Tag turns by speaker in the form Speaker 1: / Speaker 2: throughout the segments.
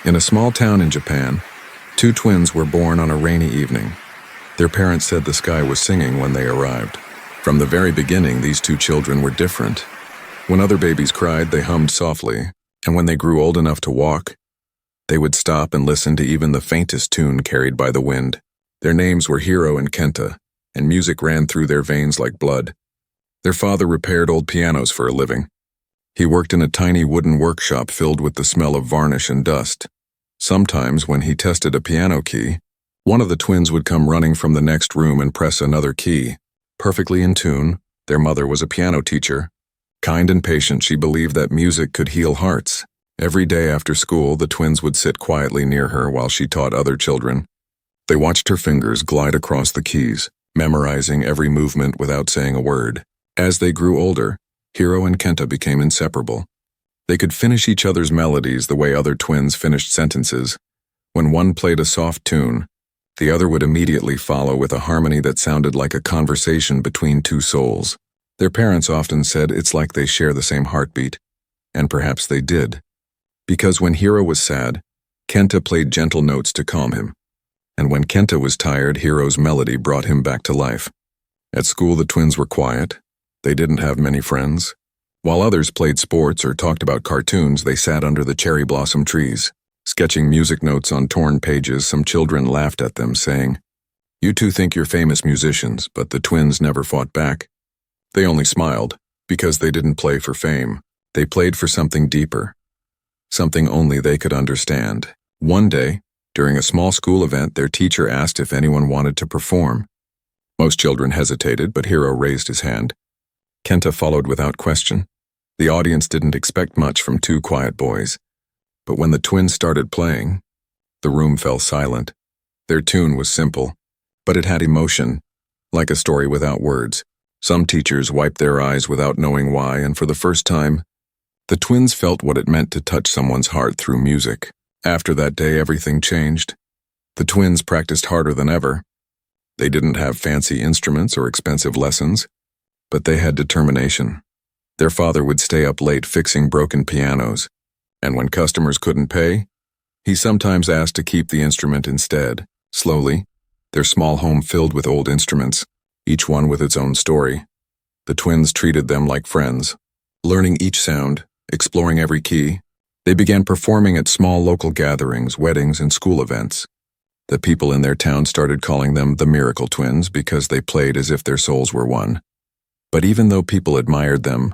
Speaker 1: In a small town in Japan, two twins were born on a rainy evening. Their parents said the sky was singing when they arrived. From the very beginning, these two children were different. When other babies cried, they hummed softly, and when they grew old enough to walk, they would stop and listen to even the faintest tune carried by the wind. Their names were Hiro and Kenta, and music ran through their veins like blood. Their father repaired old pianos for a living. He worked in a tiny wooden workshop filled with the smell of varnish and dust. Sometimes, when he tested a piano key, one of the twins would come running from the next room and press another key. Perfectly in tune, their mother was a piano teacher. Kind and patient, she believed that music could heal hearts. Every day after school, the twins would sit quietly near her while she taught other children. They watched her fingers glide across the keys, memorizing every movement without saying a word. As they grew older, Hiro and Kenta became inseparable. They could finish each other's melodies the way other twins finished sentences. When one played a soft tune, the other would immediately follow with a harmony that sounded like a conversation between two souls. Their parents often said it's like they share the same heartbeat, and perhaps they did. Because when Hiro was sad, Kenta played gentle notes to calm him. And when Kenta was tired, Hiro's melody brought him back to life. At school, the twins were quiet. They didn't have many friends. While others played sports or talked about cartoons, they sat under the cherry blossom trees. Sketching music notes on torn pages, some children laughed at them, saying, "You two think you're famous musicians," but the twins never fought back. They only smiled, because they didn't play for fame. They played for something deeper, something only they could understand. One day, during a small school event, their teacher asked if anyone wanted to perform. Most children hesitated, but Hiro raised his hand. Kenta followed without question. The audience didn't expect much from two quiet boys. But when the twins started playing, the room fell silent. Their tune was simple, but it had emotion, like a story without words. Some teachers wiped their eyes without knowing why, and for the first time, the twins felt what it meant to touch someone's heart through music. After that day, everything changed. The twins practiced harder than ever. They didn't have fancy instruments or expensive lessons, but they had determination. Their father would stay up late fixing broken pianos, and when customers couldn't pay, he sometimes asked to keep the instrument instead. Slowly, their small home filled with old instruments, each one with its own story. The twins treated them like friends, learning each sound, exploring every key. They began performing at small local gatherings, weddings, and school events. The people in their town started calling them the Miracle Twins because they played as if their souls were one. But even though people admired them,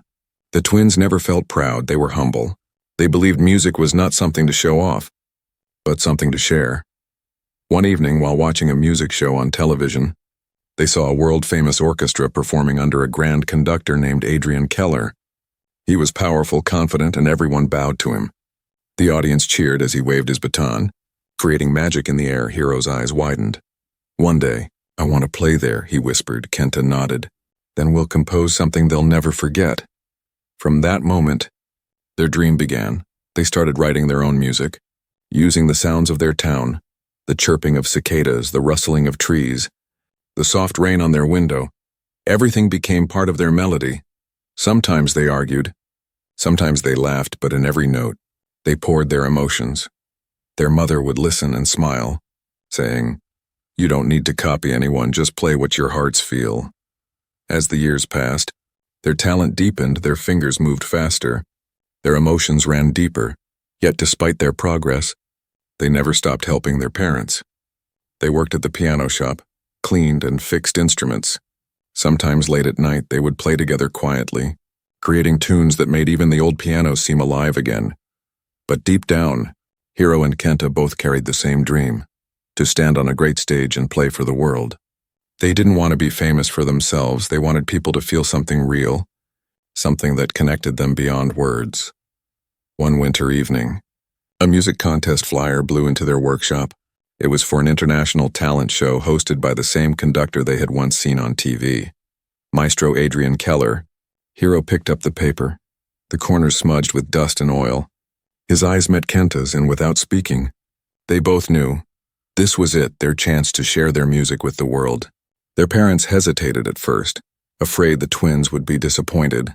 Speaker 1: the twins never felt proud. They were humble. They believed music was not something to show off, but something to share. One evening, while watching a music show on television, they saw a world-famous orchestra performing under a grand conductor named Adrian Keller. He was powerful, confident, and everyone bowed to him. The audience cheered as he waved his baton, creating magic in the air. Hiro's eyes widened. "One day, I want to play there," he whispered. Kenta nodded. "Then we'll compose something they'll never forget." From that moment, their dream began. They started writing their own music, using the sounds of their town, the chirping of cicadas, the rustling of trees, the soft rain on their window. Everything became part of their melody. Sometimes they argued, sometimes they laughed, but in every note, they poured their emotions. Their mother would listen and smile, saying, "You don't need to copy anyone, just play what your hearts feel." As the years passed, their talent deepened, their fingers moved faster, their emotions ran deeper, yet despite their progress, they never stopped helping their parents. They worked at the piano shop, cleaned and fixed instruments. Sometimes late at night, they would play together quietly, creating tunes that made even the old piano seem alive again. But deep down, Hiro and Kenta both carried the same dream, to stand on a great stage and play for the world. They didn't want to be famous for themselves. They wanted people to feel something real, something that connected them beyond words. One winter evening, a music contest flyer blew into their workshop. It was for an international talent show hosted by the same conductor they had once seen on TV, Maestro Adrian Keller. Hiro picked up the paper, the corners smudged with dust and oil. His eyes met Kenta's, and without speaking, they both knew this was it, their chance to share their music with the world. Their parents hesitated at first, afraid the twins would be disappointed.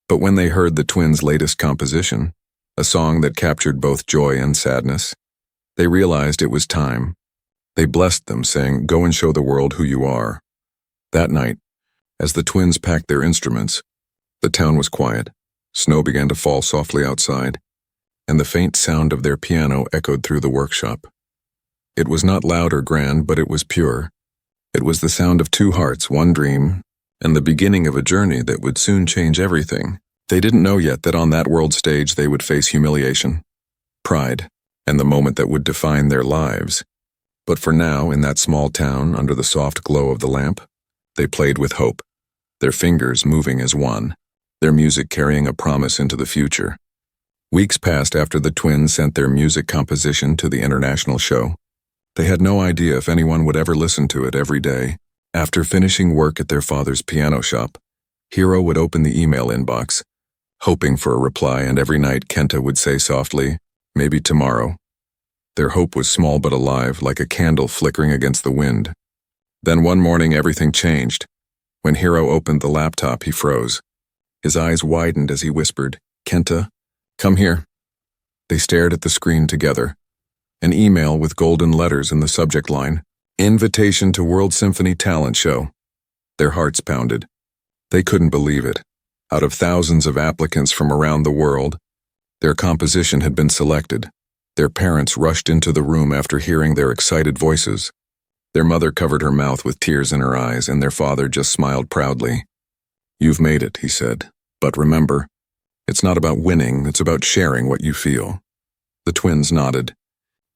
Speaker 1: But when they heard the twins' latest composition, a song that captured both joy and sadness, They realized it was time. They blessed them, saying, "Go and show the world who you are." That night, as the twins packed their instruments, the town was quiet. Snow began to fall softly outside, and the faint sound of their piano echoed through the workshop. It was not loud or grand, but it was pure. It was the sound of two hearts, one dream, and the beginning of a journey that would soon change everything. They didn't know yet that on that world stage they would face humiliation, pride, and the moment that would define their lives. But for now, in that small town, under the soft glow of the lamp, they played with hope, their fingers moving as one, their music carrying a promise into the future. Weeks passed after the twins sent their music composition to the international show. They had no idea if anyone would ever listen to it every day. After finishing work at their father's piano shop, Hiro would open the email inbox, hoping for a reply, and every night Kenta would say softly, "Maybe tomorrow." Their hope was small but alive, like a candle flickering against the wind. Then one morning everything changed. When Hiro opened the laptop, he froze. His eyes widened as he whispered, "Kenta, come here." They stared at the screen together. An email with golden letters in the subject line, "Invitation to World Symphony Talent Show." Their hearts pounded. They couldn't believe it. Out of thousands of applicants from around the world, their composition had been selected. Their parents rushed into the room after hearing their excited voices. Their mother covered her mouth with tears in her eyes, and their father just smiled proudly. "You've made it," he said. "But remember, it's not about winning, it's about sharing what you feel." The twins nodded.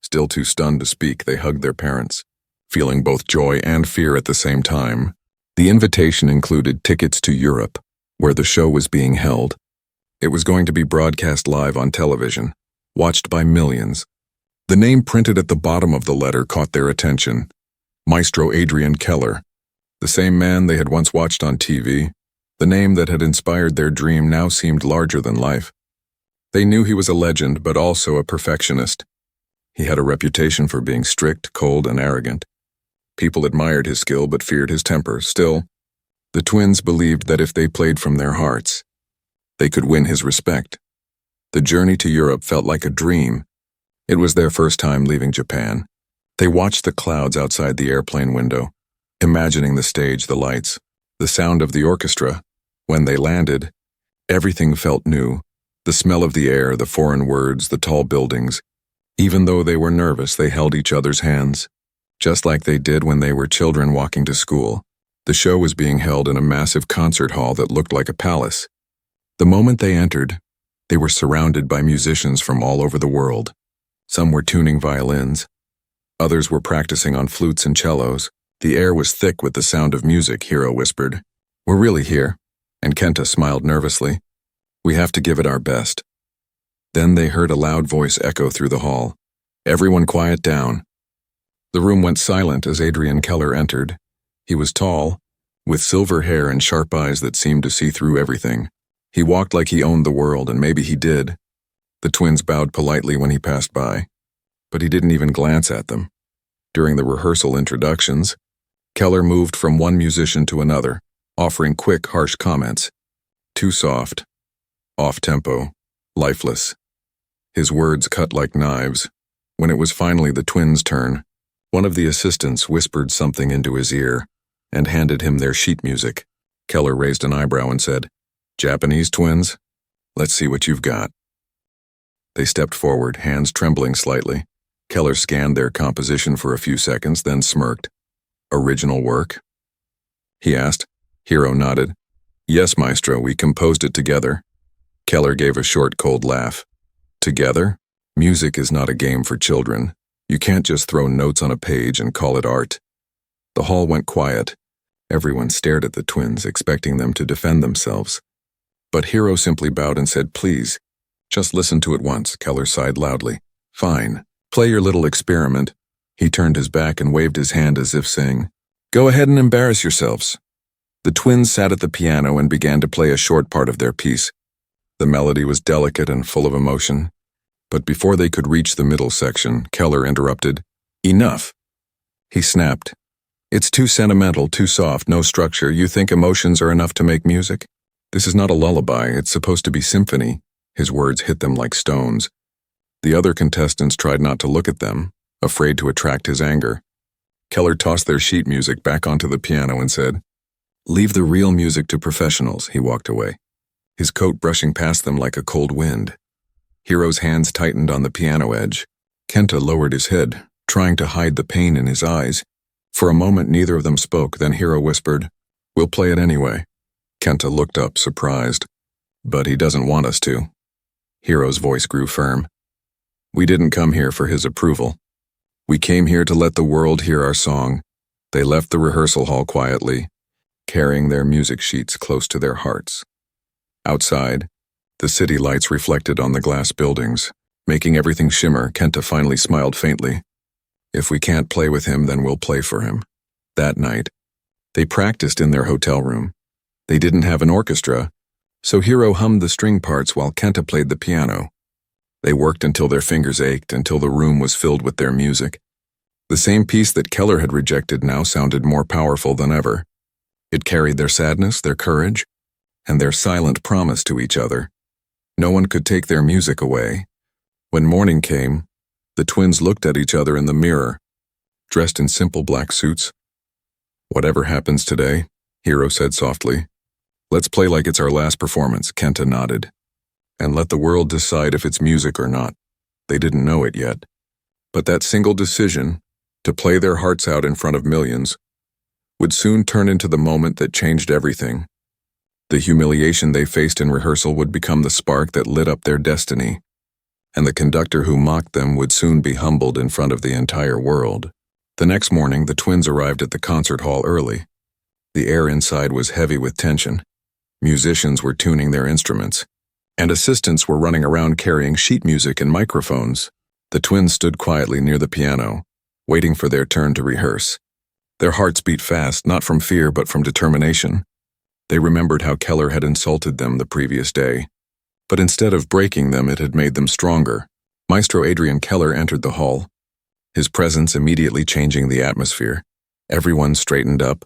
Speaker 1: Still too stunned to speak, they hugged their parents, feeling both joy and fear at the same time. The invitation included tickets to Europe, where the show was being held. It was going to be broadcast live on television, watched by millions. The name printed at the bottom of the letter caught their attention. Maestro Adrian Keller, the same man they had once watched on TV. The name that had inspired their dream now seemed larger than life. They knew he was a legend, but also a perfectionist. He had a reputation for being strict, cold, and arrogant. People admired his skill but feared his temper. Still, the twins believed that if they played from their hearts, they could win his respect. The journey to Europe felt like a dream. It was their first time leaving Japan. They watched the clouds outside the airplane window, imagining the stage, the lights, the sound of the orchestra. When they landed, everything felt new. The smell of the air, the foreign words, the tall buildings. Even though they were nervous, they held each other's hands, just like they did when they were children walking to school. The show was being held in a massive concert hall that looked like a palace. The moment they entered, they were surrounded by musicians from all over the world. Some were tuning violins. Others were practicing on flutes and cellos. The air was thick with the sound of music, Hiro whispered. "We're really here," and Kenta smiled nervously. "We have to give it our best." Then they heard a loud voice echo through the hall. "Everyone quiet down." The room went silent as Adrian Keller entered. He was tall, with silver hair and sharp eyes that seemed to see through everything. He walked like he owned the world, and maybe he did. The twins bowed politely when he passed by, but he didn't even glance at them. During the rehearsal introductions, Keller moved from one musician to another, offering quick, harsh comments. Too soft, off-tempo, lifeless. His words cut like knives. When it was finally the twins' turn, one of the assistants whispered something into his ear and handed him their sheet music. Keller raised an eyebrow and said, "Japanese twins? Let's see what you've got." They stepped forward, hands trembling slightly. Keller scanned their composition for a few seconds, then smirked. "Original work?" he asked. Hiro nodded. "Yes, maestro, we composed it together." Keller gave a short, cold laugh. "Together? Music is not a game for children. You can't just throw notes on a page and call it art." The hall went quiet. Everyone stared at the twins, expecting them to defend themselves. But Hiro simply bowed and said, "Please, just listen to it once." Keller sighed loudly. "Fine. Play your little experiment." He turned his back and waved his hand as if saying, "Go ahead and embarrass yourselves." The twins sat at the piano and began to play a short part of their piece. The melody was delicate and full of emotion. But before they could reach the middle section, Keller interrupted. "Enough." He snapped. "It's too sentimental, too soft, no structure. You think emotions are enough to make music? This is not a lullaby, it's supposed to be symphony." His words hit them like stones. The other contestants tried not to look at them, afraid to attract his anger. Keller tossed their sheet music back onto the piano and said, "Leave the real music to professionals." He walked away, his coat brushing past them like a cold wind. Hiro's hands tightened on the piano edge. Kenta lowered his head, trying to hide the pain in his eyes. For a moment neither of them spoke, then Hiro whispered, "We'll play it anyway." Kenta looked up, surprised. "But he doesn't want us to." Hiro's voice grew firm. "We didn't come here for his approval. We came here to let the world hear our song." They left the rehearsal hall quietly, carrying their music sheets close to their hearts. Outside, the city lights reflected on the glass buildings, making everything shimmer. Kenta finally smiled faintly. "If we can't play with him, then we'll play for him." That night, they practiced in their hotel room. They didn't have an orchestra, so Hiro hummed the string parts while Kenta played the piano. They worked until their fingers ached, until the room was filled with their music. The same piece that Keller had rejected now sounded more powerful than ever. It carried their sadness, their courage, and their silent promise to each other. No one could take their music away. When morning came, the twins looked at each other in the mirror, dressed in simple black suits. "Whatever happens today," Hiro said softly, "let's play like it's our last performance." Kenta nodded. "And let the world decide if it's music or not." They didn't know it yet. But that single decision, to play their hearts out in front of millions, would soon turn into the moment that changed everything. The humiliation they faced in rehearsal would become the spark that lit up their destiny, and the conductor who mocked them would soon be humbled in front of the entire world. The next morning, the twins arrived at the concert hall early. The air inside was heavy with tension. Musicians were tuning their instruments, and assistants were running around carrying sheet music and microphones. The twins stood quietly near the piano, waiting for their turn to rehearse. Their hearts beat fast, not from fear but from determination. They remembered how Keller had insulted them the previous day, but instead of breaking them, it had made them stronger. Maestro Adrian Keller entered the hall, his presence immediately changing the atmosphere. Everyone straightened up.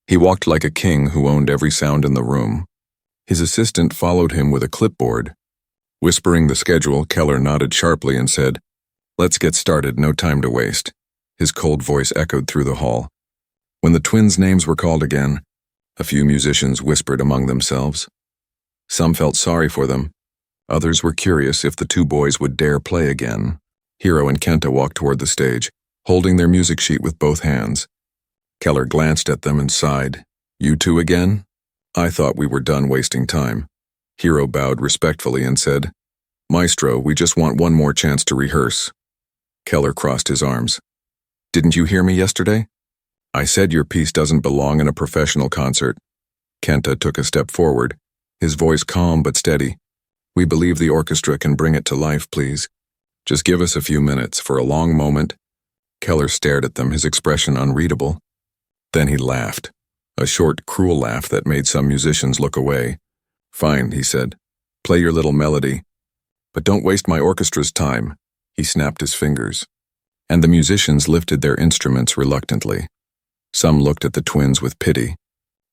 Speaker 1: He walked like a king who owned every sound in the room. His assistant followed him with a clipboard. Whispering the schedule, Keller nodded sharply and said, "Let's get started, no time to waste." His cold voice echoed through the hall. When the twins' names were called again, a few musicians whispered among themselves. Some felt sorry for them. Others were curious if the two boys would dare play again. Hiro and Kenta walked toward the stage, holding their music sheet with both hands. Keller glanced at them and sighed. "You two again? I thought we were done wasting time." Hiro bowed respectfully and said, "Maestro, we just want one more chance to rehearse." Keller crossed his arms. "Didn't you hear me yesterday? I said your piece doesn't belong in a professional concert." Kenta took a step forward, his voice calm but steady. "We believe the orchestra can bring it to life, please. Just give us a few minutes." For a long moment, Keller stared at them, his expression unreadable. Then he laughed, a short, cruel laugh that made some musicians look away. "Fine," he said. "Play your little melody. But don't waste my orchestra's time." He snapped his fingers, and the musicians lifted their instruments reluctantly. Some looked at the twins with pity,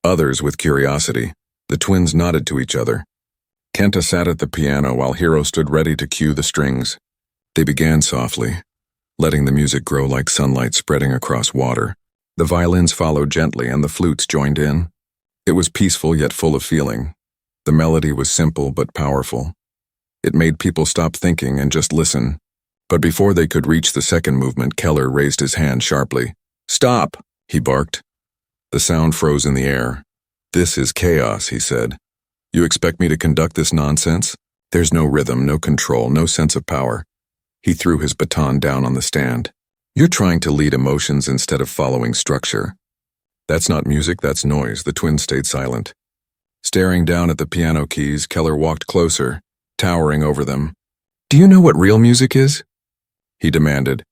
Speaker 1: others with curiosity. The twins nodded to each other. Kenta sat at the piano while Hiro stood ready to cue the strings. They began softly, letting the music grow like sunlight spreading across water. The violins followed gently and the flutes joined in. It was peaceful yet full of feeling. The melody was simple but powerful. It made people stop thinking and just listen. But before they could reach the second movement, Keller raised his hand sharply. "Stop!" he barked. The sound froze in the air. "This is chaos," he said. "You expect me to conduct this nonsense? There's no rhythm, no control, no sense of power." He threw his baton down on the stand. "You're trying to lead emotions instead of following structure." "That's not music, that's noise." The twins stayed silent. Staring down at the piano keys, Keller walked closer, towering over them. "Do you know what real music is?" he demanded.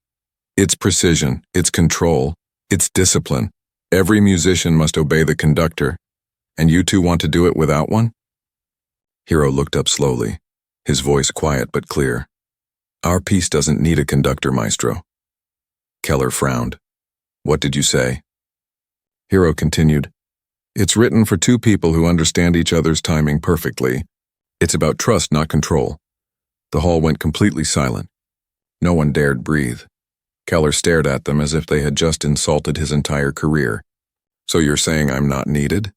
Speaker 1: "It's precision, it's control, it's discipline. Every musician must obey the conductor. And you two want to do it without one?" Hiro looked up slowly, his voice quiet but clear. "Our piece doesn't need a conductor, Maestro." Keller frowned. "What did you say?" Hiro continued. "It's written for two people who understand each other's timing perfectly. It's about trust, not control." The hall went completely silent. No one dared breathe. Keller stared at them as if they had just insulted his entire career. "So you're saying I'm not needed?"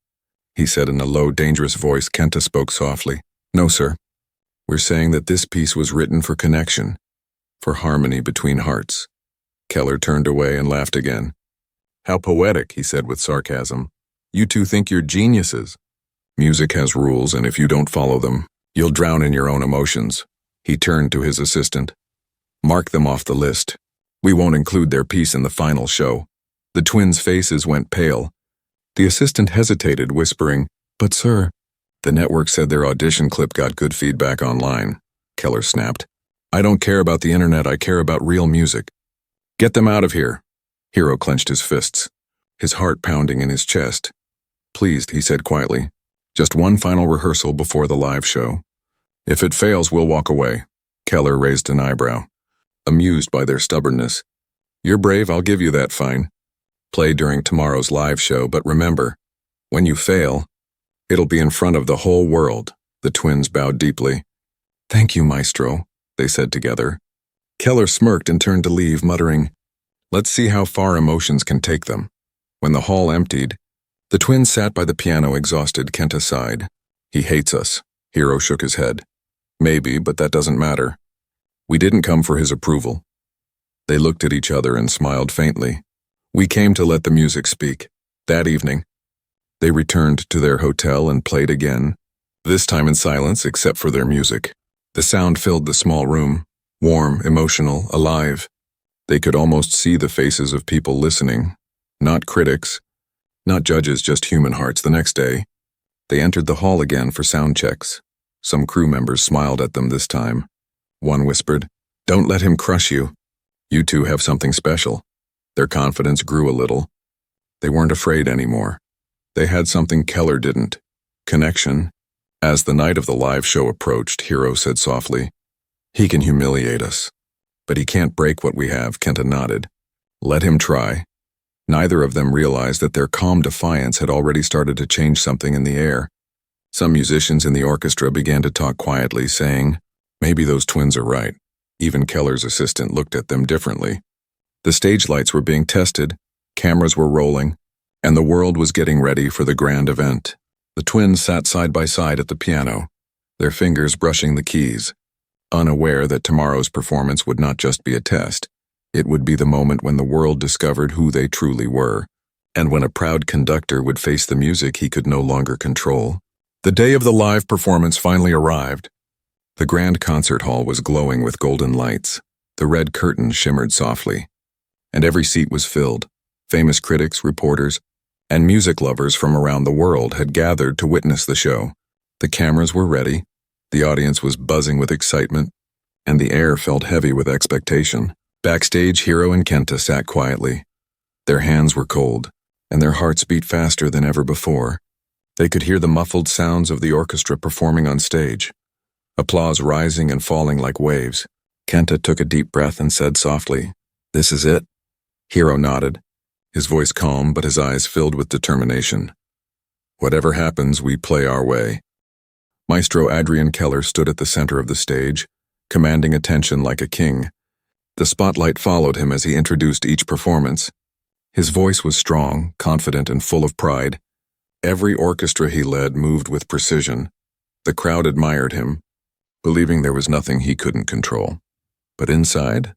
Speaker 1: he said in a low, dangerous voice. Kenta spoke softly. "No, sir. We're saying that this piece was written for connection, for harmony between hearts." Keller turned away and laughed again. "How poetic," he said with sarcasm. "You two think you're geniuses. Music has rules, and if you don't follow them, you'll drown in your own emotions." He turned to his assistant. "Mark them off the list. We won't include their piece in the final show." The twins' faces went pale. The assistant hesitated, whispering, "But sir," "The network said their audition clip got good feedback online," Keller snapped. "I don't care about the internet, I care about real music. Get them out of here." Hiro clenched his fists, his heart pounding in his chest. "Please," he said quietly, "just one final rehearsal before the live show. If it fails, we'll walk away." Keller raised an eyebrow, amused by their stubbornness. "You're brave, I'll give you that. Fine. Play during tomorrow's live show, but remember, when you fail, it'll be in front of the whole world." The twins bowed deeply. "Thank you, Maestro," they said together. Keller smirked and turned to leave, muttering, "Let's see how far emotions can take them." When the hall emptied, the twins sat by the piano, exhausted. Kenta sighed. "He hates us." Hiro shook his head. "Maybe, but that doesn't matter. We didn't come for his approval." They looked at each other and smiled faintly. "We came to let the music speak." That evening, they returned to their hotel and played again, this time in silence except for their music. The sound filled the small room, warm, emotional, alive. They could almost see the faces of people listening. Not critics, not judges, just human hearts. The next day, they entered the hall again for sound checks. Some crew members smiled at them this time. One whispered, "Don't let him crush you. You two have something special." Their confidence grew a little. They weren't afraid anymore. They had something Keller didn't. Connection. As the night of the live show approached, Hiro said softly, "He can humiliate us, but he can't break what we have." Kenta nodded. "Let him try." Neither of them realized that their calm defiance had already started to change something in the air. Some musicians in the orchestra began to talk quietly, saying, "Maybe those twins are right." Even Keller's assistant looked at them differently. The stage lights were being tested, cameras were rolling, and the world was getting ready for the grand event. The twins sat side by side at the piano, their fingers brushing the keys, unaware that tomorrow's performance would not just be a test. It would be the moment when the world discovered who they truly were, and when a proud conductor would face the music he could no longer control. The day of the live performance finally arrived. The grand concert hall was glowing with golden lights. The red curtains shimmered softly, and every seat was filled. Famous critics, reporters, and music lovers from around the world had gathered to witness the show. The cameras were ready, the audience was buzzing with excitement, and the air felt heavy with expectation. Backstage, Hiro and Kenta sat quietly. Their hands were cold, and their hearts beat faster than ever before. They could hear the muffled sounds of the orchestra performing on stage, applause rising and falling like waves. Kenta took a deep breath and said softly, "This is it?" Hiro nodded, his voice calm but his eyes filled with determination. "Whatever happens, we play our way." Maestro Adrian Keller stood at the center of the stage, commanding attention like a king. The spotlight followed him as he introduced each performance. His voice was strong, confident, and full of pride. Every orchestra he led moved with precision. The crowd admired him, believing there was nothing he couldn't control. But inside,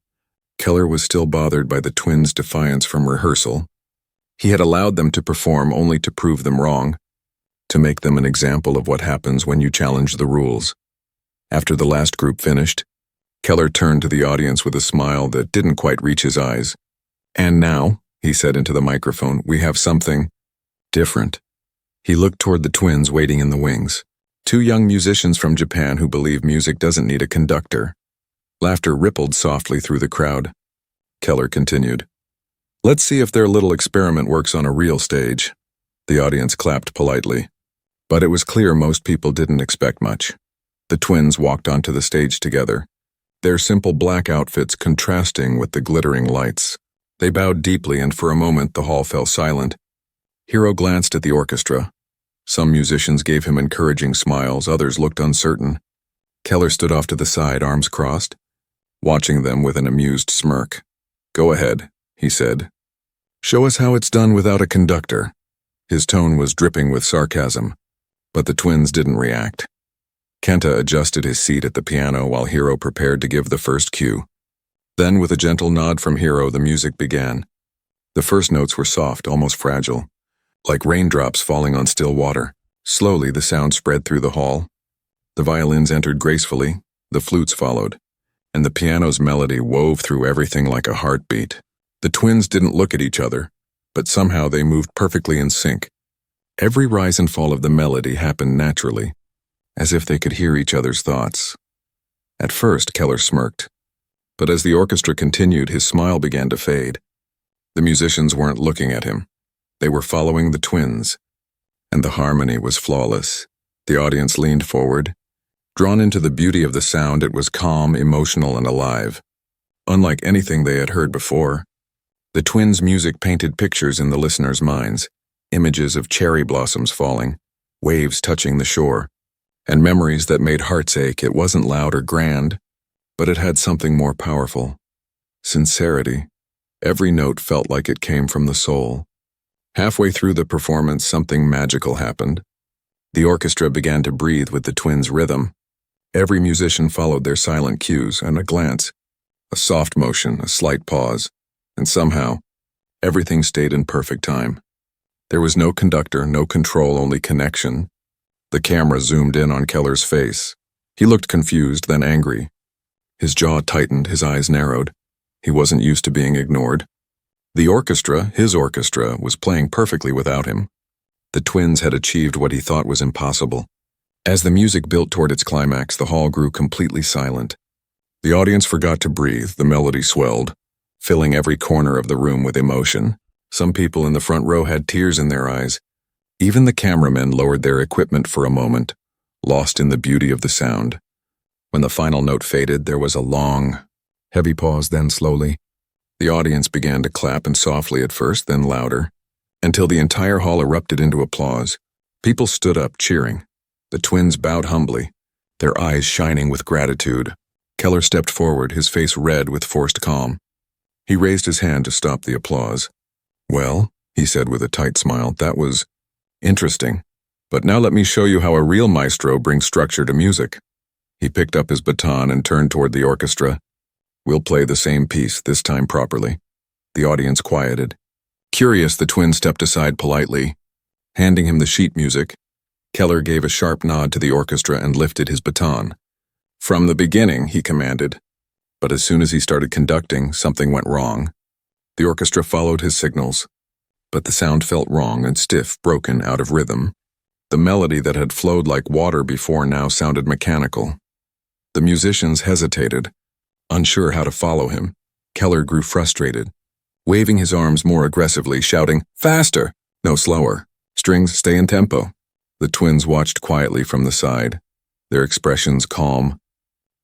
Speaker 1: Keller was still bothered by the twins' defiance from rehearsal. He had allowed them to perform only to prove them wrong, to make them an example of what happens when you challenge the rules. After the last group finished, Keller turned to the audience with a smile that didn't quite reach his eyes. "And now," he said into the microphone, "we have something different." He looked toward the twins waiting in the wings, two young musicians from Japan who believe music doesn't need a conductor. Laughter rippled softly through the crowd. Keller continued, "Let's see if their little experiment works on a real stage." The audience clapped politely, but it was clear most people didn't expect much. The twins walked onto the stage together, their simple black outfits contrasting with the glittering lights. They bowed deeply, and for a moment the hall fell silent. Hiro glanced at the orchestra. Some musicians gave him encouraging smiles, others looked uncertain. Keller stood off to the side, arms crossed. watching them with an amused smirk. "Go ahead," he said. "Show us how it's done without a conductor." His tone was dripping with sarcasm, but the twins didn't react. Kenta adjusted his seat at the piano while Hiro prepared to give the first cue. Then, with a gentle nod from Hiro, the music began. The first notes were soft, almost fragile, like raindrops falling on still water. Slowly, the sound spread through the hall. The violins entered gracefully, the flutes followed, and the piano's melody wove through everything like a heartbeat. The twins didn't look at each other, but somehow they moved perfectly in sync. Every rise and fall of the melody happened naturally, as if they could hear each other's thoughts. At first, Keller smirked, but as the orchestra continued, his smile began to fade. The musicians weren't looking at him. They were following the twins, and the harmony was flawless. The audience leaned forward. Drawn into the beauty of the sound, it was calm, emotional, and alive. Unlike anything they had heard before, the twins' music painted pictures in the listeners' minds, images of cherry blossoms falling, waves touching the shore, and memories that made hearts ache. It wasn't loud or grand, but it had something more powerful. Sincerity. Every note felt like it came from the soul. Halfway through the performance, something magical happened. The orchestra began to breathe with the twins' rhythm. Every musician followed their silent cues, and a glance, a soft motion, a slight pause, and somehow, everything stayed in perfect time. There was no conductor, no control, only connection. The camera zoomed in on Keller's face. He looked confused, then angry. His jaw tightened, his eyes narrowed. He wasn't used to being ignored. The orchestra, his orchestra, was playing perfectly without him. The twins had achieved what he thought was impossible. As the music built toward its climax, the hall grew completely silent. The audience forgot to breathe, the melody swelled, filling every corner of the room with emotion. Some people in the front row had tears in their eyes. Even the cameramen lowered their equipment for a moment, lost in the beauty of the sound. When the final note faded, there was a long, heavy pause, then slowly. The audience began to clap, and softly at first, then louder, until the entire hall erupted into applause. People stood up, cheering. The twins bowed humbly, their eyes shining with gratitude. Keller stepped forward, his face red with forced calm. He raised his hand to stop the applause. "Well," he said with a tight smile, "that was interesting. But now let me show you how a real maestro brings structure to music." He picked up his baton and turned toward the orchestra. "We'll play the same piece, this time properly." The audience quieted. Curious, the twins stepped aside politely. Handing him the sheet music, Keller gave a sharp nod to the orchestra and lifted his baton. "From the beginning," he commanded. But as soon as he started conducting, something went wrong. The orchestra followed his signals, but the sound felt wrong and stiff, broken, out of rhythm. The melody that had flowed like water before now sounded mechanical. The musicians hesitated, unsure how to follow him. Keller grew frustrated, waving his arms more aggressively, shouting, "Faster! No, slower. Strings, stay in tempo." The twins watched quietly from the side, their expressions calm.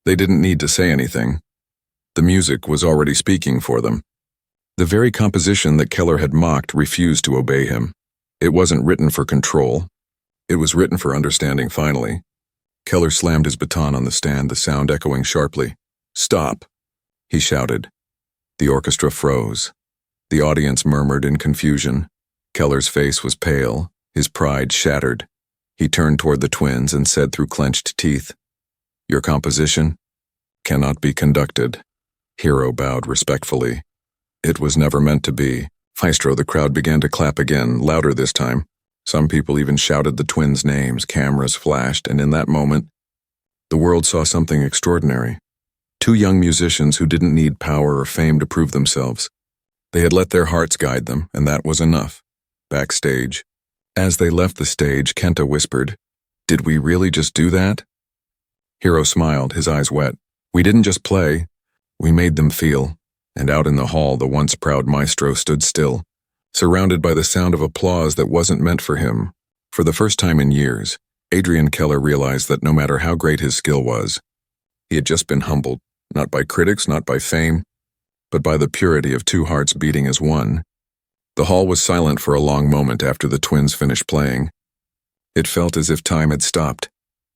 Speaker 1: They didn't need to say anything. The music was already speaking for them. The very composition that Keller had mocked refused to obey him. It wasn't written for control. It was written for understanding finally. Keller slammed his baton on the stand, the sound echoing sharply. "Stop!" he shouted. The orchestra froze. The audience murmured in confusion. Keller's face was pale, his pride shattered. He turned toward the twins and said through clenched teeth, "Your composition cannot be conducted." Hiro bowed respectfully. "It was never meant to be." Maestro, the crowd began to clap again, louder this time. Some people even shouted the twins' names, cameras flashed, and in that moment, the world saw something extraordinary. Two young musicians who didn't need power or fame to prove themselves. They had let their hearts guide them, and that was enough. Backstage, as they left the stage, Kenta whispered, "Did we really just do that?" Hiro smiled, his eyes wet. "We didn't just play, we made them feel." And out in the hall, the once proud maestro stood still, surrounded by the sound of applause that wasn't meant for him. For the first time in years, Adrian Keller realized that no matter how great his skill was, he had just been humbled, not by critics, not by fame, but by the purity of two hearts beating as one. The hall was silent for a long moment after the twins finished playing. It felt as if time had stopped.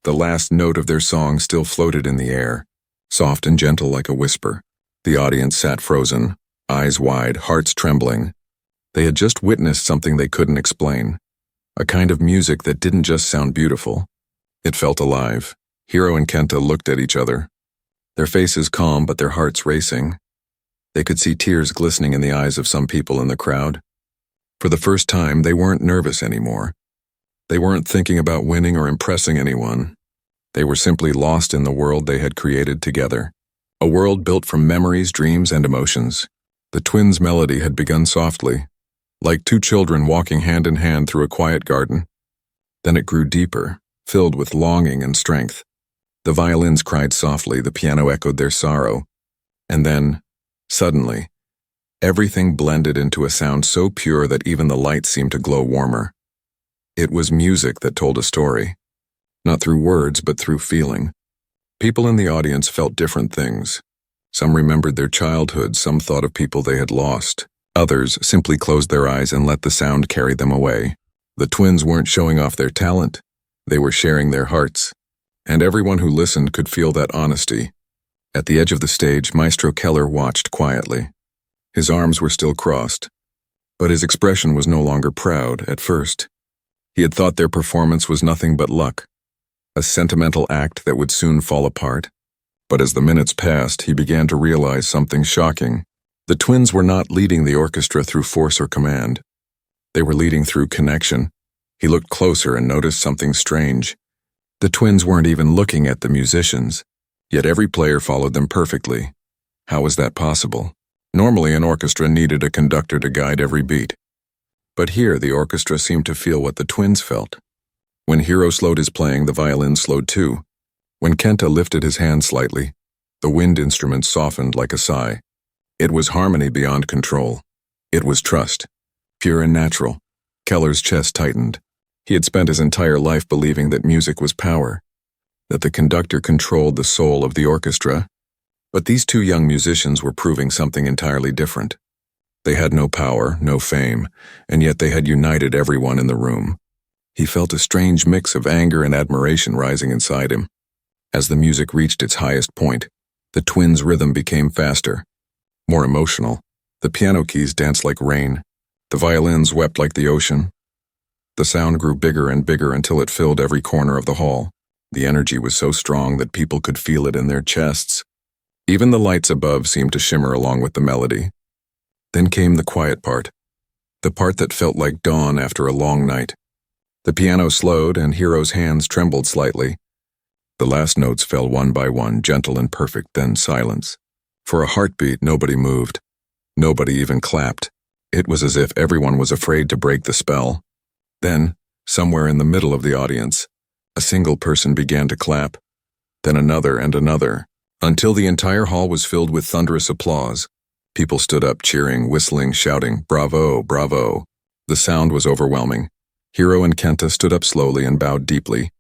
Speaker 1: The last note of their song still floated in the air, soft and gentle like a whisper. The audience sat frozen, eyes wide, hearts trembling. They had just witnessed something they couldn't explain. A kind of music that didn't just sound beautiful. It felt alive. Hiro and Kenta looked at each other, their faces calm but their hearts racing. They could see tears glistening in the eyes of some people in the crowd. For the first time, they weren't nervous anymore. They weren't thinking about winning or impressing anyone. They were simply lost in the world they had created together. A world built from memories, dreams, and emotions. The twins' melody had begun softly, like two children walking hand in hand through a quiet garden. Then it grew deeper, filled with longing and strength. The violins cried softly, the piano echoed their sorrow. And then, suddenly, everything blended into a sound so pure that even the lights seemed to glow warmer. It was music that told a story, not through words but through feeling. People in the audience felt different things. Some remembered their childhood, some thought of people they had lost. Others simply closed their eyes and let the sound carry them away. The twins weren't showing off their talent, they were sharing their hearts. And everyone who listened could feel that honesty. At the edge of the stage, Maestro Keller watched quietly. His arms were still crossed, but his expression was no longer proud at first. He had thought their performance was nothing but luck, a sentimental act that would soon fall apart. But as the minutes passed, he began to realize something shocking. The twins were not leading the orchestra through force or command. They were leading through connection. He looked closer and noticed something strange. The twins weren't even looking at the musicians, yet every player followed them perfectly. How was that possible? Normally, an orchestra needed a conductor to guide every beat. But here, the orchestra seemed to feel what the twins felt. When Hiro slowed his playing, the violin slowed too. When Kenta lifted his hand slightly, the wind instrument softened like a sigh. It was harmony beyond control. It was trust, pure and natural. Keller's chest tightened. He had spent his entire life believing that music was power, that the conductor controlled the soul of the orchestra. But these two young musicians were proving something entirely different. They had no power, no fame, and yet they had united everyone in the room. He felt a strange mix of anger and admiration rising inside him. As the music reached its highest point, the twins' rhythm became faster, more emotional. The piano keys danced like rain. The violins wept like the ocean. The sound grew bigger and bigger until it filled every corner of the hall. The energy was so strong that people could feel it in their chests. Even the lights above seemed to shimmer along with the melody. Then came the quiet part, the part that felt like dawn after a long night. The piano slowed and Hiro's hands trembled slightly. The last notes fell one by one, gentle and perfect, then silence. For a heartbeat, nobody moved. Nobody even clapped. It was as if everyone was afraid to break the spell. Then, somewhere in the middle of the audience, a single person began to clap, then another and another, until the entire hall was filled with thunderous applause. People stood up cheering, whistling, shouting, "Bravo, bravo." The sound was overwhelming. Hiro and Kenta stood up slowly and bowed deeply.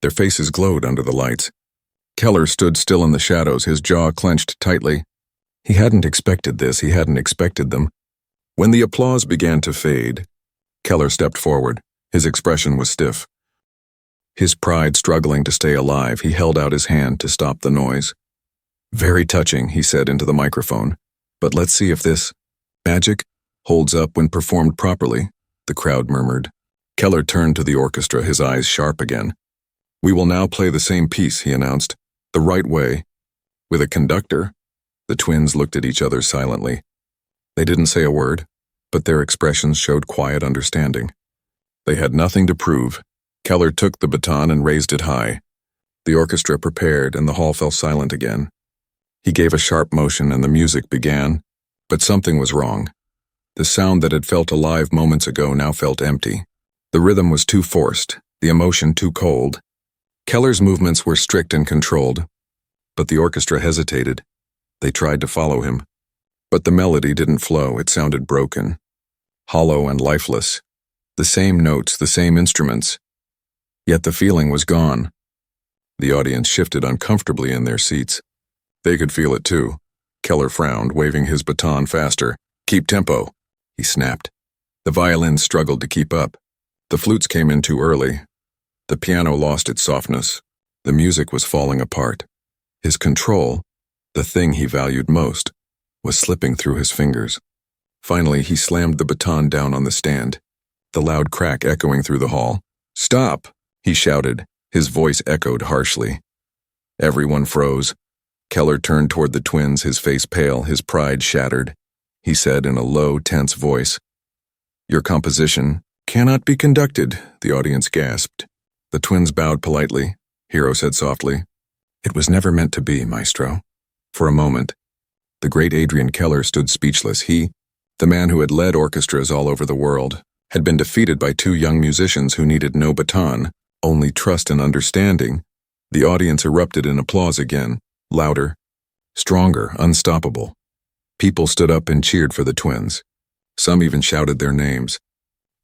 Speaker 1: Their faces glowed under the lights. Keller stood still in the shadows, his jaw clenched tightly. He hadn't expected this, he hadn't expected them. When the applause began to fade, Keller stepped forward. His expression was stiff. His pride struggling to stay alive, he held out his hand to stop the noise. "Very touching," he said into the microphone. "But let's see if this magic holds up when performed properly," the crowd murmured. Keller turned to the orchestra, his eyes sharp again. "We will now play the same piece," he announced, "the right way. With a conductor." The twins looked at each other silently. They didn't say a word, but their expressions showed quiet understanding. They had nothing to prove. Keller took the baton and raised it high. The orchestra prepared, and the hall fell silent again. He gave a sharp motion, and the music began, but something was wrong. The sound that had felt alive moments ago now felt empty. The rhythm was too forced, the emotion too cold. Keller's movements were strict and controlled, but the orchestra hesitated. They tried to follow him. But the melody didn't flow, it sounded broken, hollow and lifeless. The same notes, the same instruments. Yet the feeling was gone. The audience shifted uncomfortably in their seats. They could feel it too. Keller frowned, waving his baton faster. "Keep tempo," he snapped. The violins struggled to keep up. The flutes came in too early. The piano lost its softness. The music was falling apart. His control, The thing he valued most was slipping through his fingers. Finally, he slammed the baton down on the stand, the loud crack echoing through the hall. "Stop!" he shouted. His voice echoed harshly. Everyone froze. Keller turned toward the twins, his face pale, his pride shattered. He said in a low, tense voice, "Your composition cannot be conducted," the audience gasped. The twins bowed politely. Hero said softly, "It was never meant to be, Maestro." For a moment, the great Adrian Keller stood speechless. He, the man who had led orchestras all over the world, had been defeated by two young musicians who needed no baton, only trust and understanding. The audience erupted in applause again, louder, stronger, unstoppable. People stood up and cheered for the twins. Some even shouted their names.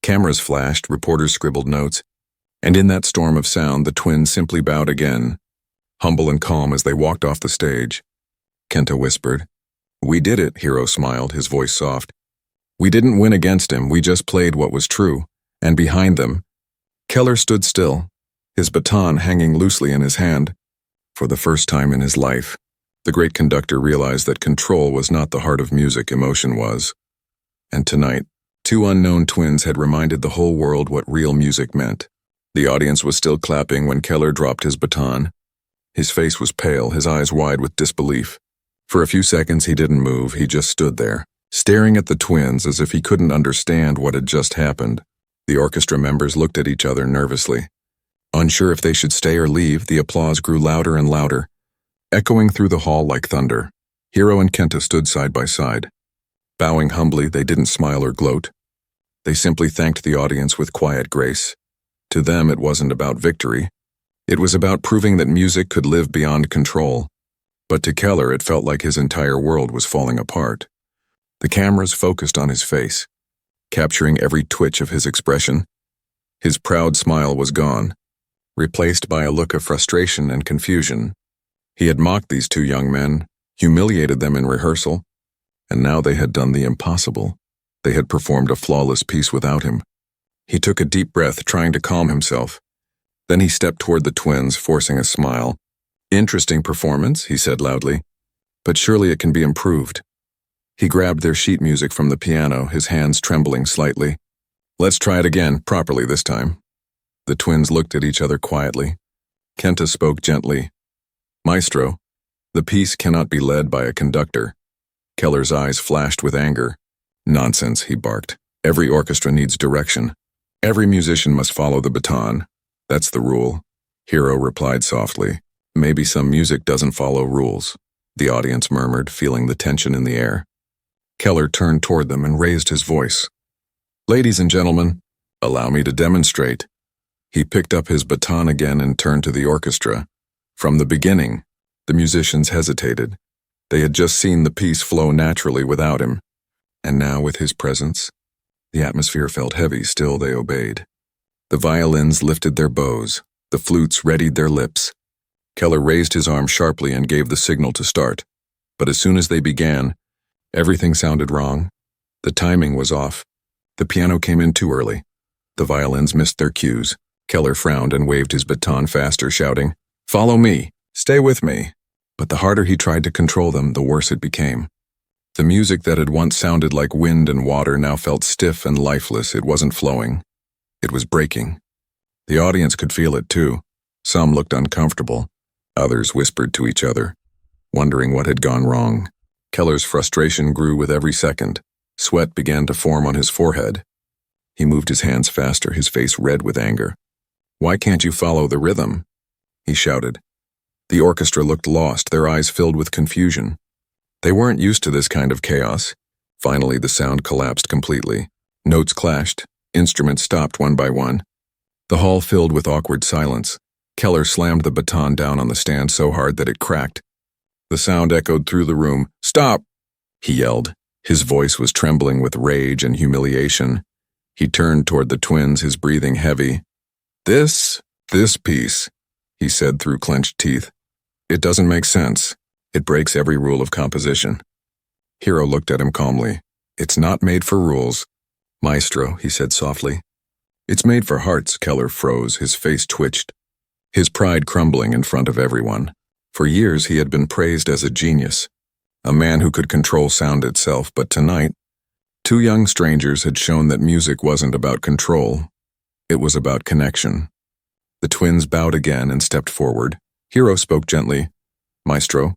Speaker 1: Cameras flashed, reporters scribbled notes, and in that storm of sound the twins simply bowed again, humble and calm as they walked off the stage. Kenta whispered. "We did it," Hero smiled, his voice soft. "We didn't win against him, we just played what was true." And behind them, Keller stood still, his baton hanging loosely in his hand. For the first time in his life, the great conductor realized that control was not the heart of music, emotion was. And tonight, two unknown twins had reminded the whole world what real music meant. The audience was still clapping when Keller dropped his baton. His face was pale, his eyes wide with disbelief. For a few seconds he didn't move, he just stood there, staring at the twins as if he couldn't understand what had just happened. The orchestra members looked at each other nervously. Unsure if they should stay or leave, the applause grew louder and louder, echoing through the hall like thunder. Hero and Kenta stood side by side. Bowing humbly, they didn't smile or gloat. They simply thanked the audience with quiet grace. To them, it wasn't about victory. It was about proving that music could live beyond control. But to Keller, it felt like his entire world was falling apart. The cameras focused on his face, capturing every twitch of his expression. His proud smile was gone, replaced by a look of frustration and confusion. He had mocked these two young men, humiliated them in rehearsal, and now they had done the impossible. They had performed a flawless piece without him. He took a deep breath, trying to calm himself. Then he stepped toward the twins, forcing a smile. "Interesting performance," he said loudly, "but surely it can be improved." He grabbed their sheet music from the piano, his hands trembling slightly. "Let's try it again, properly this time." The twins looked at each other quietly. Kenta spoke gently. "Maestro, the piece cannot be led by a conductor." Keller's eyes flashed with anger. "Nonsense," he barked. "Every orchestra needs direction. Every musician must follow the baton. That's the rule." Hero replied softly. "Maybe some music doesn't follow rules," the audience murmured, feeling the tension in the air. Keller turned toward them and raised his voice. "Ladies and gentlemen, allow me to demonstrate." He picked up his baton again and turned to the orchestra. From the beginning, the musicians hesitated. They had just seen the piece flow naturally without him. And now, with his presence, the atmosphere felt heavy, still they obeyed. The violins lifted their bows, the flutes readied their lips. Keller raised his arm sharply and gave the signal to start. But as soon as they began, everything sounded wrong. The timing was off. The piano came in too early. The violins missed their cues. Keller frowned and waved his baton faster, shouting, "Follow me! Stay with me!" But the harder he tried to control them, the worse it became. The music that had once sounded like wind and water now felt stiff and lifeless. It wasn't flowing. It was breaking. The audience could feel it too. Some looked uncomfortable. Others whispered to each other, wondering what had gone wrong. Keller's frustration grew with every second. Sweat began to form on his forehead. He moved his hands faster, his face red with anger. "Why can't you follow the rhythm?" he shouted. The orchestra looked lost, their eyes filled with confusion. They weren't used to this kind of chaos. Finally, the sound collapsed completely. Notes clashed. Instruments stopped one by one. The hall filled with awkward silence. Keller slammed the baton down on the stand so hard that it cracked. The sound echoed through the room. "Stop!" he yelled. His voice was trembling with rage and humiliation. He turned toward the twins, his breathing heavy. This piece," he said through clenched teeth. "It doesn't make sense. It breaks every rule of composition." Hero looked at him calmly. "It's not made for rules, Maestro," he said softly. "It's made for hearts." Keller froze, his face twitched, his pride crumbling in front of everyone. For years he had been praised as a genius, a man who could control sound itself, but tonight, two young strangers had shown that music wasn't about control, it was about connection. The twins bowed again and stepped forward. Hiro spoke gently. "Maestro,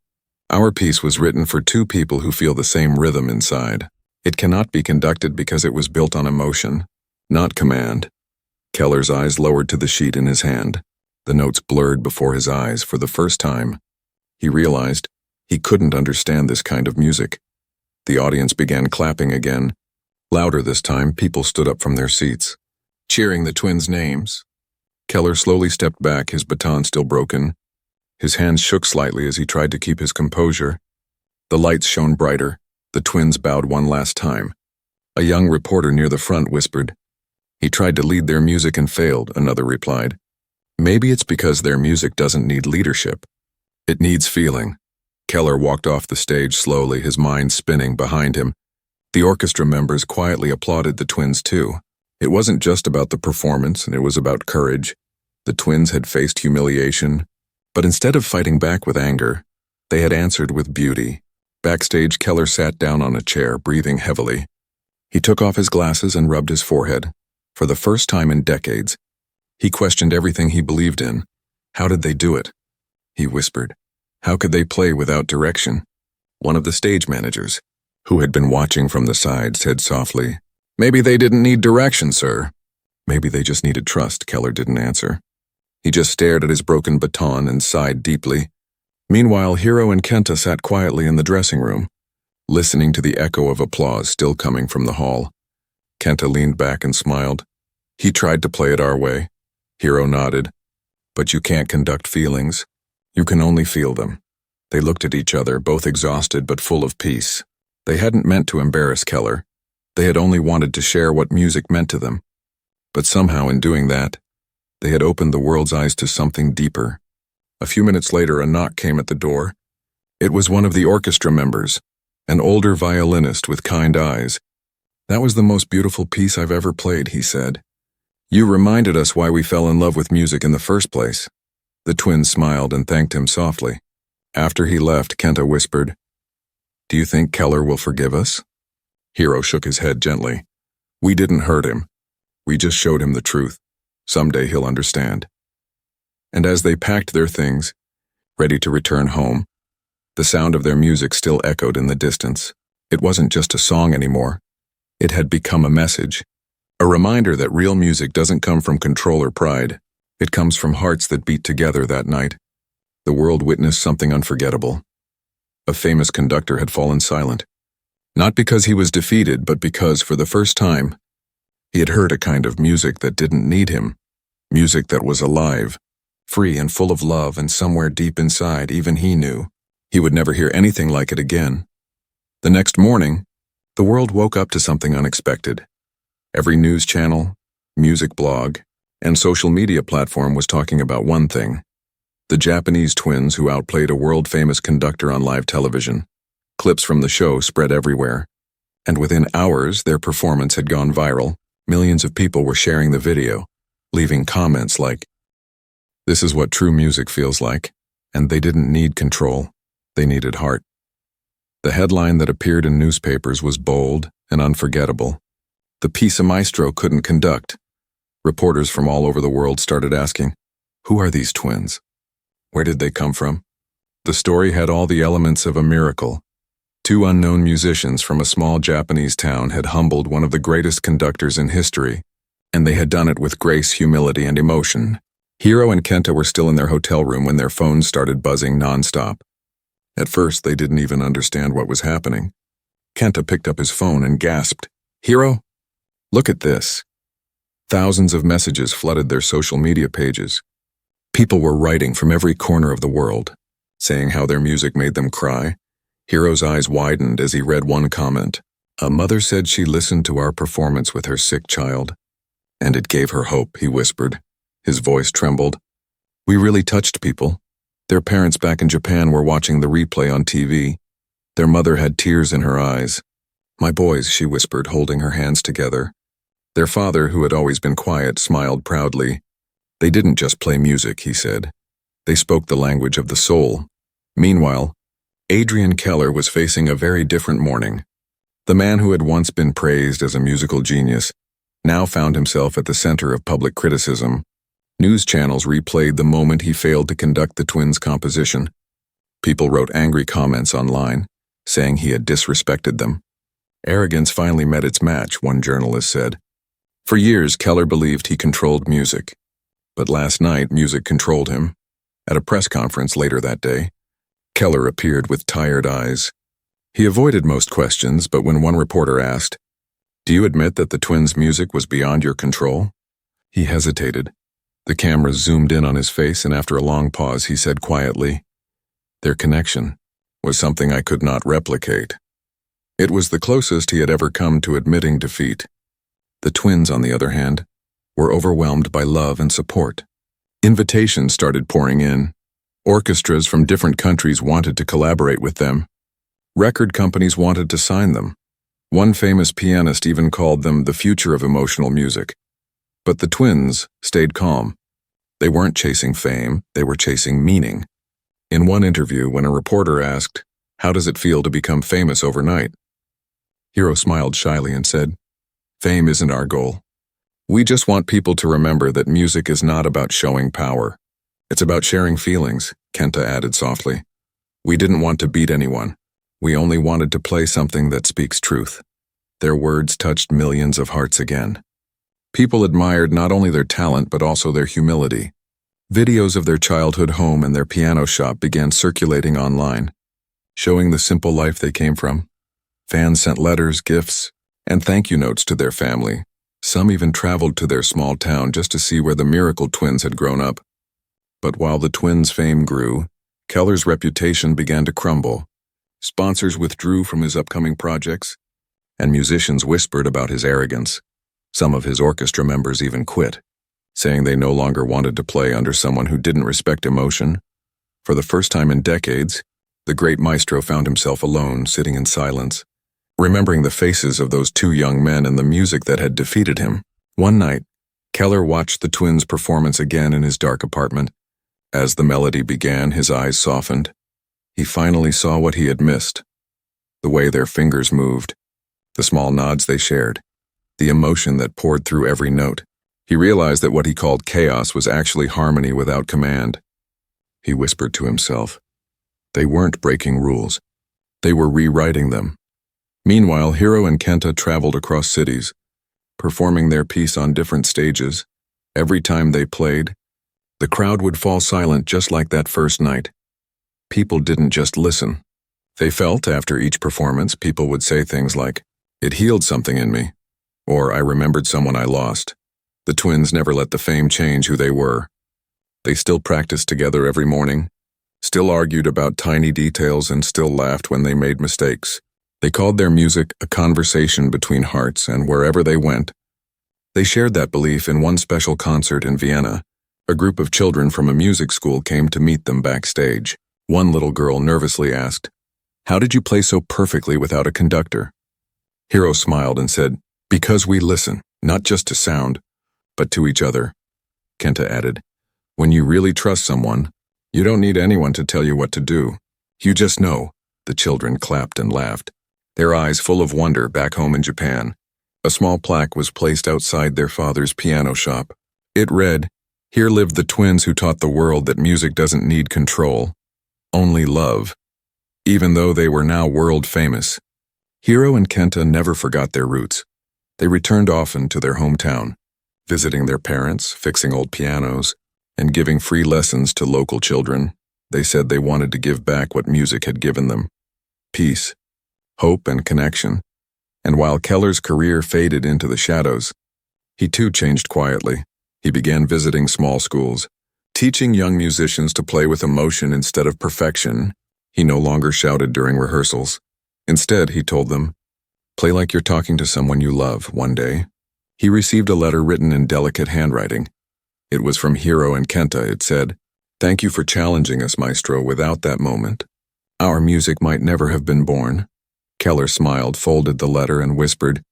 Speaker 1: our piece was written for two people who feel the same rhythm inside. It cannot be conducted because it was built on emotion, not command." Keller's eyes lowered to the sheet in his hand. The notes blurred before his eyes for the first time. He realized he couldn't understand this kind of music. The audience began clapping again. Louder this time, people stood up from their seats, cheering the twins' names. Keller slowly stepped back, his baton still broken. His hands shook slightly as he tried to keep his composure. The lights shone brighter. The twins bowed one last time. A young reporter near the front whispered, "He tried to lead their music and failed," another replied. "Maybe it's because their music doesn't need leadership. It needs feeling." Keller walked off the stage slowly, his mind spinning behind him. The orchestra members quietly applauded the twins too. It wasn't just about the performance, and it was about courage. The twins had faced humiliation, but instead of fighting back with anger, they had answered with beauty. Backstage, Keller sat down on a chair, breathing heavily. He took off his glasses and rubbed his forehead. For the first time in decades, he questioned everything he believed in. How did they do it? He whispered. How could they play without direction? One of the stage managers, who had been watching from the side, said softly, "Maybe they didn't need direction, sir." Maybe they just needed trust. Keller didn't answer. He just stared at his broken baton and sighed deeply. Meanwhile, Hiro and Kenta sat quietly in the dressing room, listening to the echo of applause still coming from the hall. Kenta leaned back and smiled. "He tried to play it our way." Hiro nodded. "But you can't conduct feelings. You can only feel them." They looked at each other, both exhausted but full of peace. They hadn't meant to embarrass Keller. They had only wanted to share what music meant to them. But somehow in doing that, they had opened the world's eyes to something deeper. A few minutes later, a knock came at the door. It was one of the orchestra members, an older violinist with kind eyes. "That was the most beautiful piece I've ever played," he said. "You reminded us why we fell in love with music in the first place." The twins smiled and thanked him softly. After he left, Kenta whispered, "Do you think Keller will forgive us?" Hiro shook his head gently. "We didn't hurt him. We just showed him the truth. Someday he'll understand." And as they packed their things, ready to return home, the sound of their music still echoed in the distance. It wasn't just a song anymore. It had become a message, a reminder that real music doesn't come from control or pride. It comes from hearts that beat together that night. The world witnessed something unforgettable. A famous conductor had fallen silent, not because he was defeated, but because, for the first time, he had heard a kind of music that didn't need him, music that was alive, free and full of love, and somewhere deep inside, even he knew, he would never hear anything like it again. The next morning, the world woke up to something unexpected. Every news channel, music blog, and social media platform was talking about one thing: the Japanese twins who outplayed a world-famous conductor on live television. Clips from the show spread everywhere, and within hours their performance had gone viral. Millions of people were sharing the video, leaving comments like, "This is what true music feels like," and they didn't need control, they needed heart. The headline that appeared in newspapers was bold and unforgettable. "The piece a maestro couldn't conduct." Reporters from all over the world started asking, who are these twins? Where did they come from? The story had all the elements of a miracle. Two unknown musicians from a small Japanese town had humbled one of the greatest conductors in history, and they had done it with grace, humility, and emotion. Hiro and Kenta were still in their hotel room when their phones started buzzing nonstop. At first, they didn't even understand what was happening. Kenta picked up his phone and gasped, "Hiro, look at this." Thousands of messages flooded their social media pages. People were writing from every corner of the world, saying how their music made them cry. Hiro's eyes widened as he read one comment. "A mother said she listened to our performance with her sick child, and it gave her hope," he whispered. His voice trembled. "We really touched people. Their parents back in Japan were watching the replay on TV. Their mother had tears in her eyes. My boys," she whispered, holding her hands together. Their father, who had always been quiet, smiled proudly. "They didn't just play music," he said. "They spoke the language of the soul. Meanwhile, Adrian Keller was facing a very different morning. The man who had once been praised as a musical genius now found himself at the center of public criticism. News channels replayed the moment he failed to conduct the twins' composition. People wrote angry comments online, saying he had disrespected them. Arrogance finally met its match, one journalist said. For years, Keller believed he controlled music. But last night, music controlled him. At a press conference later that day, Keller appeared with tired eyes. He avoided most questions, but when one reporter asked, "Do you admit that the twins' music was beyond your control?" He hesitated. The camera zoomed in on his face, and after a long pause, he said quietly, "Their connection was something I could not replicate." It was the closest he had ever come to admitting defeat. The twins, on the other hand, were overwhelmed by love and support. Invitations started pouring in. Orchestras from different countries wanted to collaborate with them. Record companies wanted to sign them. One famous pianist even called them the future of emotional music. But the twins stayed calm. They weren't chasing fame, they were chasing meaning. In one interview, when a reporter asked, "How does it feel to become famous overnight?" Hiro smiled shyly and said, "Fame isn't our goal. We just want people to remember that music is not about showing power. It's about sharing feelings," Kenta added softly. "We didn't want to beat anyone. We only wanted to play something that speaks truth." Their words touched millions of hearts again. People admired not only their talent but also their humility. Videos of their childhood home and their piano shop began circulating online, showing the simple life they came from. Fans sent letters, gifts, and thank you notes to their family. Some even traveled to their small town just to see where the miracle twins had grown up. But while the twins' fame grew, Keller's reputation began to crumble. Sponsors withdrew from his upcoming projects, and musicians whispered about his arrogance. Some of his orchestra members even quit, saying they no longer wanted to play under someone who didn't respect emotion. For the first time in decades, the great maestro found himself alone, sitting in silence, remembering the faces of those two young men and the music that had defeated him. One night, Keller watched the twins' performance again in his dark apartment. As the melody began, his eyes softened. He finally saw what he had missed. The way their fingers moved, the small nods they shared, the emotion that poured through every note. He realized that what he called chaos was actually harmony without command. He whispered to himself, they weren't breaking rules. They were rewriting them. Meanwhile, Hiro and Kenta traveled across cities, performing their piece on different stages. Every time they played, the crowd would fall silent just like that first night. People didn't just listen. They felt after each performance, people would say things like, "It healed something in me," or "I remembered someone I lost." The twins never let the fame change who they were. They still practiced together every morning, still argued about tiny details, and still laughed when they made mistakes. They called their music a conversation between hearts, and wherever they went, they shared that belief. In one special concert in Vienna, a group of children from a music school came to meet them backstage. One little girl nervously asked, "How did you play so perfectly without a conductor?" Hiro smiled and said, "Because we listen, not just to sound, but to each other." Kenta added, "When you really trust someone, you don't need anyone to tell you what to do. You just know." The children clapped and laughed, their eyes full of wonder. Back home in Japan, a small plaque was placed outside their father's piano shop. It read, "Here lived the twins who taught the world that music doesn't need control, only love." Even though they were now world famous, Hiro and Kenta never forgot their roots. They returned often to their hometown, visiting their parents, fixing old pianos, and giving free lessons to local children. They said they wanted to give back what music had given them: peace, hope, and connection. And while Keller's career faded into the shadows, he too changed quietly. He began visiting small schools, teaching young musicians to play with emotion instead of perfection. He no longer shouted during rehearsals. Instead, he told them, "Play like you're talking to someone you love." One day, he received a letter written in delicate handwriting. It was from Hiro and Kenta. It said, "Thank you for challenging us, maestro. Without that moment, our music might never have been born." Keller smiled, folded the letter, and whispered,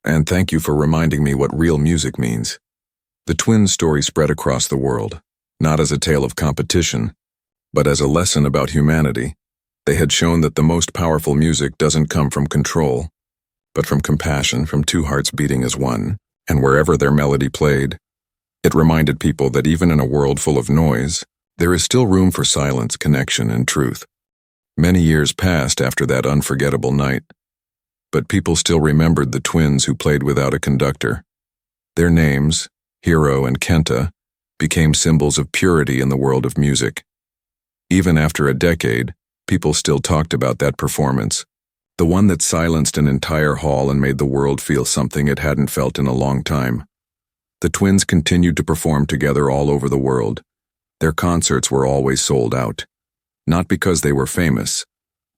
Speaker 1: "And thank you for reminding me what real music means." The twins' story spread across the world, not as a tale of competition, But as a lesson about humanity, they had shown that the most powerful music doesn't come from control, but from compassion, from two hearts beating as one, and wherever their melody played, it reminded people that even in a world full of noise, there is still room for silence, connection, and truth. Many years passed after that unforgettable night, but people still remembered the twins who played without a conductor. Their names, Hiro and Kenta, became symbols of purity in the world of music. Even after a decade, people still talked about that performance, the one that silenced an entire hall and made the world feel something it hadn't felt in a long time. The twins continued to perform together all over the world. Their concerts were always sold out, not because they were famous,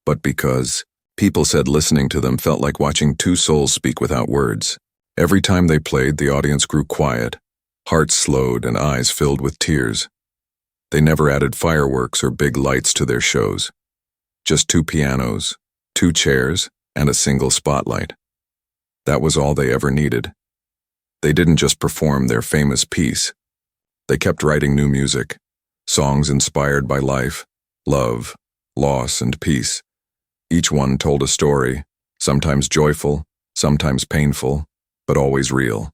Speaker 1: but because people said listening to them felt like watching two souls speak without words. Every time they played, the audience grew quiet, hearts slowed, and eyes filled with tears. They never added fireworks or big lights to their shows. Just two pianos, two chairs, and a single spotlight. That was all they ever needed. They didn't just perform their famous piece. They kept writing new music, songs inspired by life, love, loss, and peace. Each one told a story, sometimes joyful, sometimes painful, but always real.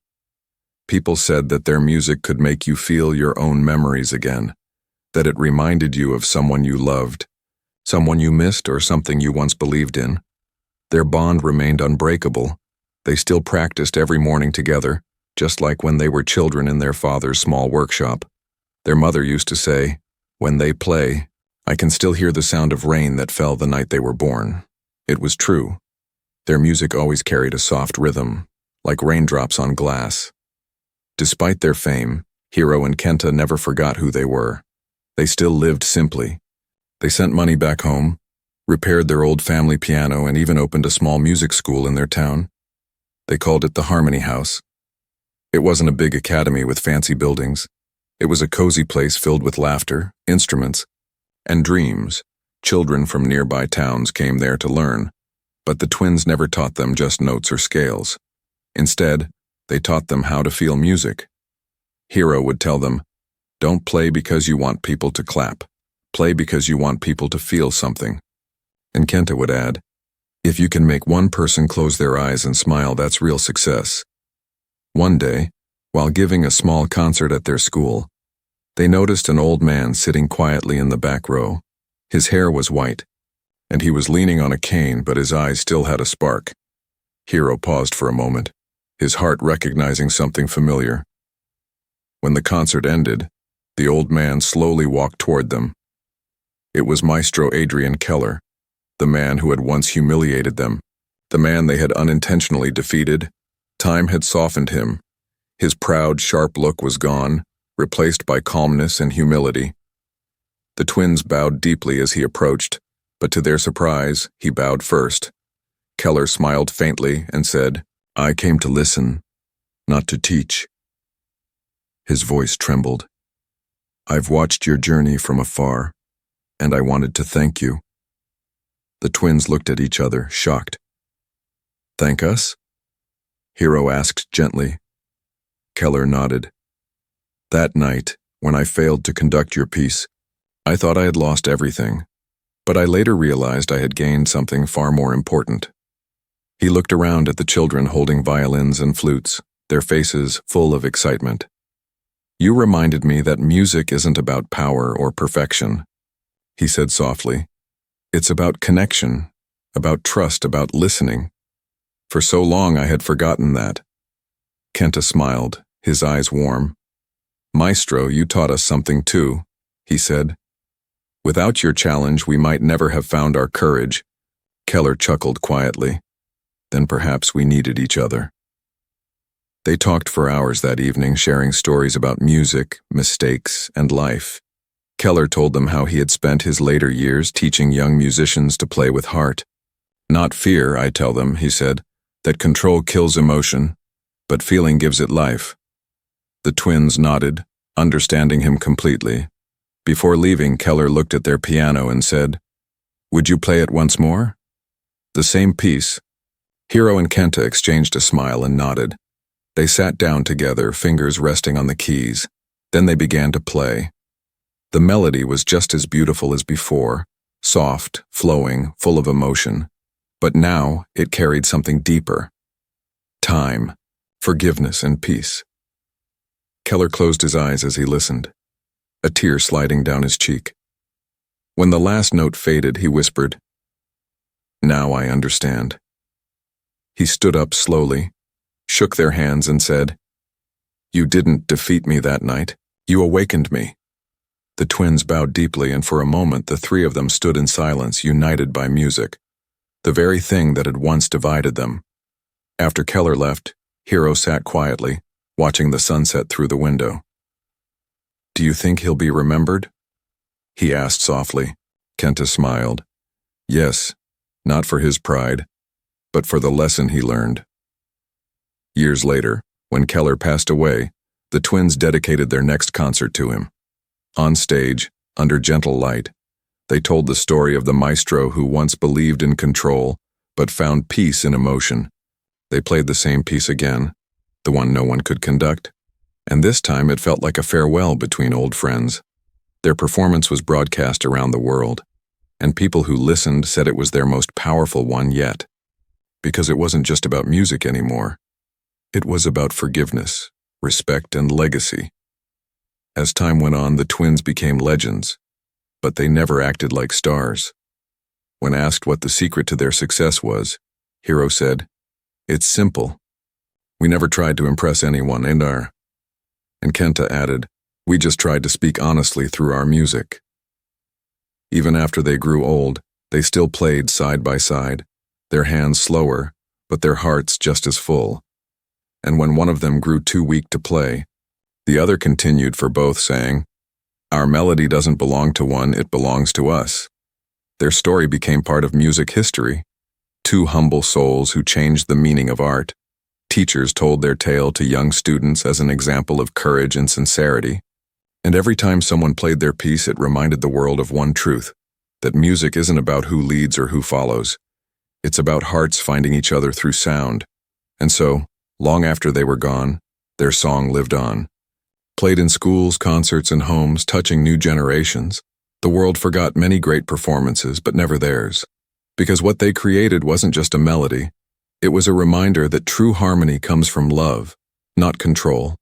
Speaker 1: People said that their music could make you feel your own memories again, that it reminded you of someone you loved, someone you missed, or something you once believed in. Their bond remained unbreakable. They still practiced every morning together, just like when they were children in their father's small workshop. Their mother used to say, "When they play, I can still hear the sound of rain that fell the night they were born." It was true. Their music always carried a soft rhythm, like raindrops on glass. Despite their fame, Hiro and Kenta never forgot who they were. They still lived simply. They sent money back home, repaired their old family piano, and even opened a small music school in their town. They called it the Harmony House. It wasn't a big academy with fancy buildings. It was a cozy place filled with laughter, instruments, and dreams. Children from nearby towns came there to learn, but the twins never taught them just notes or scales. Instead, they taught them how to feel music. Hiro would tell them, "Don't play because you want people to clap. Play because you want people to feel something." And Kenta would add, "If you can make one person close their eyes and smile, that's real success." One day, while giving a small concert at their school, they noticed an old man sitting quietly in the back row. His hair was white, and he was leaning on a cane, but his eyes still had a spark. Hiro paused for a moment, his heart recognizing something familiar. When the concert ended, the old man slowly walked toward them. It was Maestro Adrian Keller, the man who had once humiliated them, the man they had unintentionally defeated. Time had softened him. His proud, sharp look was gone, replaced by calmness and humility. The twins bowed deeply as he approached, but to their surprise, he bowed first. Keller smiled faintly and said, "I came to listen, not to teach." His voice trembled. "I've watched your journey from afar, and I wanted to thank you." The twins looked at each other, shocked. "Thank us?" Hiro asked gently. Keller nodded. "That night, when I failed to conduct your piece, I thought I had lost everything, but I later realized I had gained something far more important." He looked around at the children holding violins and flutes, their faces full of excitement. "You reminded me that music isn't about power or perfection," he said softly. "It's about connection, about trust, about listening. For so long I had forgotten that." Kenta smiled, his eyes warm. "Maestro, you taught us something too," he said. "Without your challenge, we might never have found our courage." Keller chuckled quietly. "Then perhaps we needed each other." They talked for hours that evening, sharing stories about music, mistakes, and life. Keller told them how he had spent his later years teaching young musicians to play with heart. "Not fear, I tell them," he said, "that control kills emotion, but feeling gives it life." The twins nodded, understanding him completely. Before leaving, Keller looked at their piano and said, "Would you play it once more?" "The same piece." Hiro and Kenta exchanged a smile and nodded. They sat down together, fingers resting on the keys. Then they began to play. The melody was just as beautiful as before, soft, flowing, full of emotion, but now it carried something deeper. Time, forgiveness, and peace. Keller closed his eyes as he listened, a tear sliding down his cheek. When the last note faded, he whispered, "Now I understand." He stood up slowly, shook their hands, and said, "You didn't defeat me that night. You awakened me." The twins bowed deeply, and for a moment the three of them stood in silence, united by music, the very thing that had once divided them. After Keller left, Hiro sat quietly, watching the sunset through the window. "Do you think he'll be remembered?" he asked softly. Kenta smiled. "Yes, not for his pride, but for the lesson he learned." Years later, when Keller passed away, the twins dedicated their next concert to him. On stage, under gentle light, they told the story of the maestro who once believed in control, but found peace in emotion. They played the same piece again, the one no one could conduct, and this time it felt like a farewell between old friends. Their performance was broadcast around the world, and people who listened said it was their most powerful one yet, because it wasn't just about music anymore. It was about forgiveness, respect, and legacy. As time went on, the twins became legends, but they never acted like stars. When asked what the secret to their success was, Hiro said, "It's simple. We never tried to impress anyone, and Kenta added, "We just tried to speak honestly through our music." Even after they grew old, they still played side by side, their hands slower, but their hearts just as full. And when one of them grew too weak to play, the other continued for both, saying, "Our melody doesn't belong to one, it belongs to us." Their story became part of music history. Two humble souls who changed the meaning of art. Teachers told their tale to young students as an example of courage and sincerity. And every time someone played their piece, it reminded the world of one truth, that music isn't about who leads or who follows. It's about hearts finding each other through sound. And so, long after they were gone, their song lived on. Played in schools, concerts, and homes, touching new generations. The world forgot many great performances, but never theirs. Because what they created wasn't just a melody. It was a reminder that true harmony comes from love, not control.